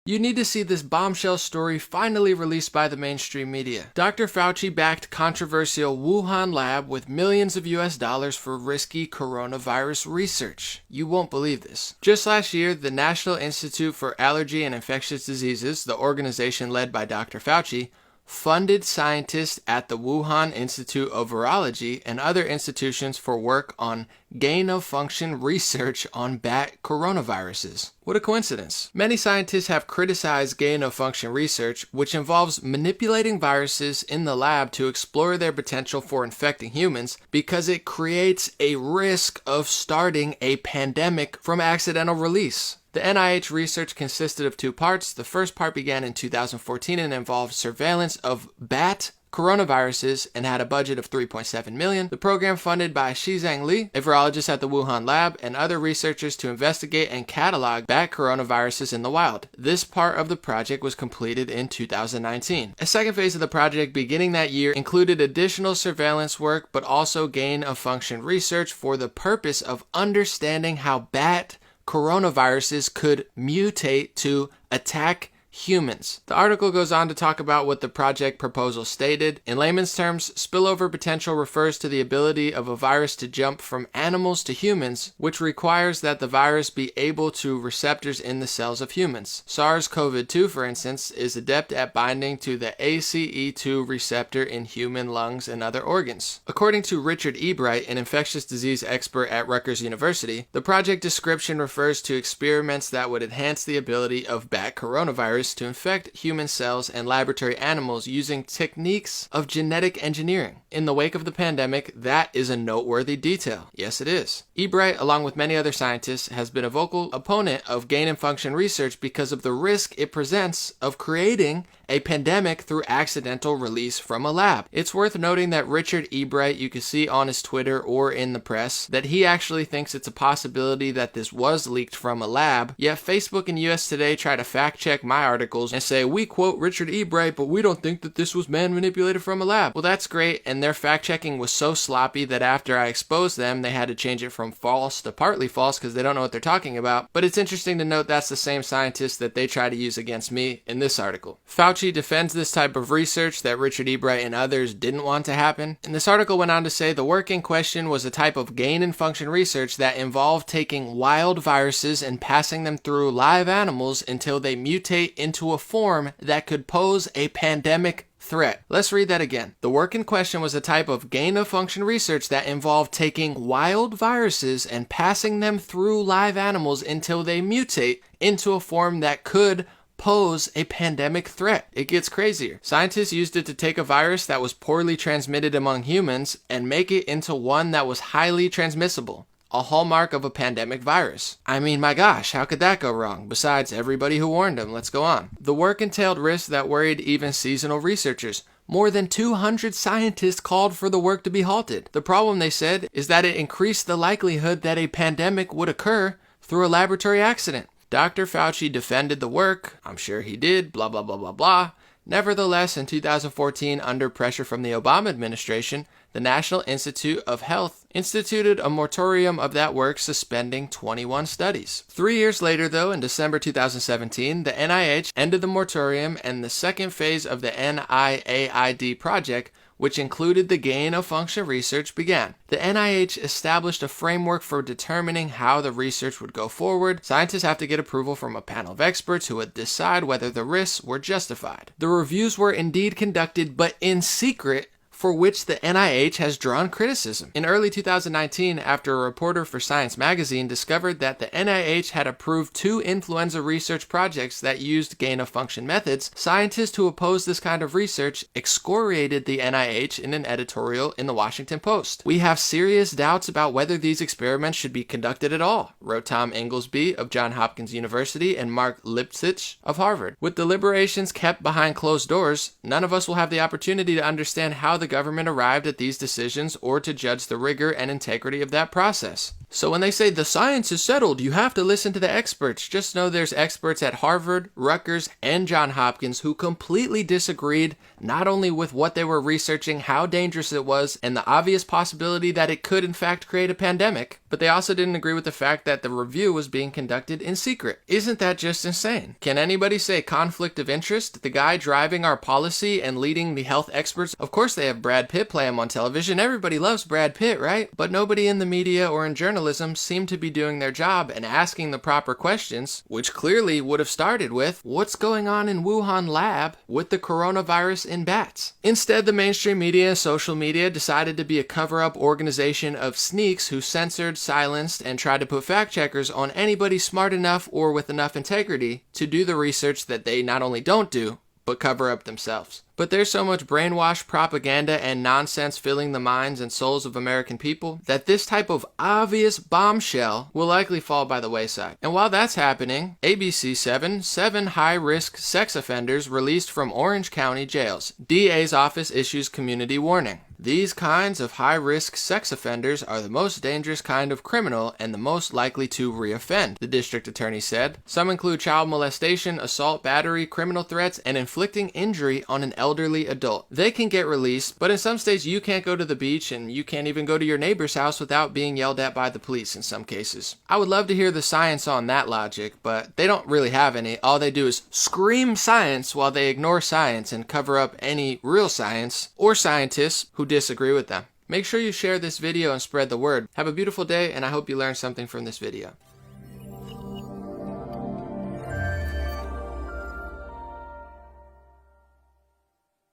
You need to see this bombshell story finally released by the mainstream media. Dr. Fauci backed controversial Wuhan lab with millions of US dollars for risky coronavirus research. You won't believe this. Just last year, the National Institute for Allergy and Infectious Diseases, the organization led by Dr. Fauci, funded scientists at the Wuhan Institute of Virology and other institutions for work on gain-of-function research on bat coronaviruses. What a coincidence. Many scientists have criticized gain-of-function research, which involves manipulating viruses in the lab to explore their potential for infecting humans because it creates a risk of starting a pandemic from accidental release. The NIH research consisted of two parts. The first part began in 2014 and involved surveillance of bat coronaviruses and had a budget of $3.7 million. The program funded by Shizheng Li, a virologist at the Wuhan lab, and other researchers to investigate and catalog bat coronaviruses in the wild. This part of the project was completed in 2019. A second phase of the project beginning that year included additional surveillance work, but also gain-of-function research for the purpose of understanding how bat coronaviruses could mutate to attack humans. The article goes on to talk about what the project proposal stated. In layman's terms, spillover potential refers to the ability of a virus to jump from animals to humans, which requires that the virus be able to receptors in the cells of humans. SARS-CoV-2, for instance, is adept at binding to the ACE2 receptor in human lungs and other organs. According to Richard Ebright, an infectious disease expert at Rutgers University, the project description refers to experiments that would enhance the ability of bat coronavirus to infect human cells and laboratory animals using techniques of genetic engineering. In the wake of the pandemic, that is a noteworthy detail. Yes, it is. Ebright, along with many other scientists, has been a vocal opponent of gain-of-function research because of the risk it presents of creating a pandemic through accidental release from a lab. It's worth noting that Richard Ebright, you can see on his Twitter or in the press, that he actually thinks it's a possibility that this was leaked from a lab, yet Facebook and US Today try to fact check my articles and say, we quote Richard Ebright, but we don't think that this was man-manipulated from a lab. Well, that's great, and their fact checking was so sloppy that after I exposed them, they had to change it from false to partly false because they don't know what they're talking about. But it's interesting to note that's the same scientist that they try to use against me in this article. Fauci defends this type of research that Richard Ebright and others didn't want to happen. And this article went on to say the work in question was a type of gain-and-function research that involved taking wild viruses and passing them through live animals until they mutate into a form that could pose a pandemic threat. Let's read that again. The work in question was a type of gain-of-function research that involved taking wild viruses and passing them through live animals until they mutate into a form that could pose a pandemic threat. It gets crazier. Scientists used it to take a virus that was poorly transmitted among humans and make it into one that was highly transmissible. A hallmark of a pandemic virus. I mean, my gosh, how could that go wrong? Besides everybody who warned them. Let's go on. The work entailed risks that worried even seasonal researchers. More than 200 scientists called for the work to be halted. The problem, they said, is that it increased the likelihood that a pandemic would occur through a laboratory accident. Dr. Fauci defended the work. I'm sure he did, blah, blah, blah, blah, blah. Nevertheless, in 2014, under pressure from the Obama administration, the National Institute of Health instituted a moratorium of that work, suspending 21 studies. 3 years later, though, in December 2017, the NIH ended the moratorium, and the second phase of the NIAID project, which included the gain-of-function research, began. The NIH established a framework for determining how the research would go forward. Scientists have to get approval from a panel of experts who would decide whether the risks were justified. The reviews were indeed conducted, but in secret, for which the NIH has drawn criticism. In early 2019, after a reporter for Science magazine discovered that the NIH had approved 2 influenza research projects that used gain-of-function methods, scientists who opposed this kind of research excoriated the NIH in an editorial in the Washington Post. "We have serious doubts about whether these experiments should be conducted at all," wrote Tom Inglesby of Johns Hopkins University and Mark Lipsitch of Harvard. "With deliberations kept behind closed doors, none of us will have the opportunity to understand how the government arrived at these decisions or to judge the rigor and integrity of that process." So when they say the science is settled, you have to listen to the experts, just know there's experts at Harvard, Rutgers, and Johns Hopkins who completely disagreed not only with what they were researching, how dangerous it was, and the obvious possibility that it could in fact create a pandemic, But they also didn't agree with the fact that the review was being conducted in secret. Isn't that just insane? Can anybody say conflict of interest? The guy driving our policy and leading the health experts, of course they have Brad Pitt play him on television. Everybody loves Brad Pitt, right? But nobody in the media or in journalism seemed to be doing their job and asking the proper questions, which clearly would have started with, what's going on in Wuhan lab with the coronavirus in bats? Instead, the mainstream media and social media decided to be a cover-up organization of sneaks who censored, silenced, and tried to put fact-checkers on anybody smart enough or with enough integrity to do the research that they not only don't do, but cover up themselves. But there's so much brainwash, propaganda, and nonsense filling the minds and souls of American people that this type of obvious bombshell will likely fall by the wayside. And while that's happening, ABC7, 7 high-risk sex offenders released from Orange County jails. DA's office issues community warning. These kinds of high-risk sex offenders are the most dangerous kind of criminal and the most likely to reoffend, the district attorney said. Some include child molestation, assault, battery, criminal threats, and inflicting injury on an elderly adult. They can get released, but in some states you can't go to the beach and you can't even go to your neighbor's house without being yelled at by the police in some cases. I would love to hear the science on that logic, but they don't really have any. All they do is scream science while they ignore science and cover up any real science or scientists who disagree with them. Make sure you share this video and spread the word. Have a beautiful day, and I hope you learned something from this video.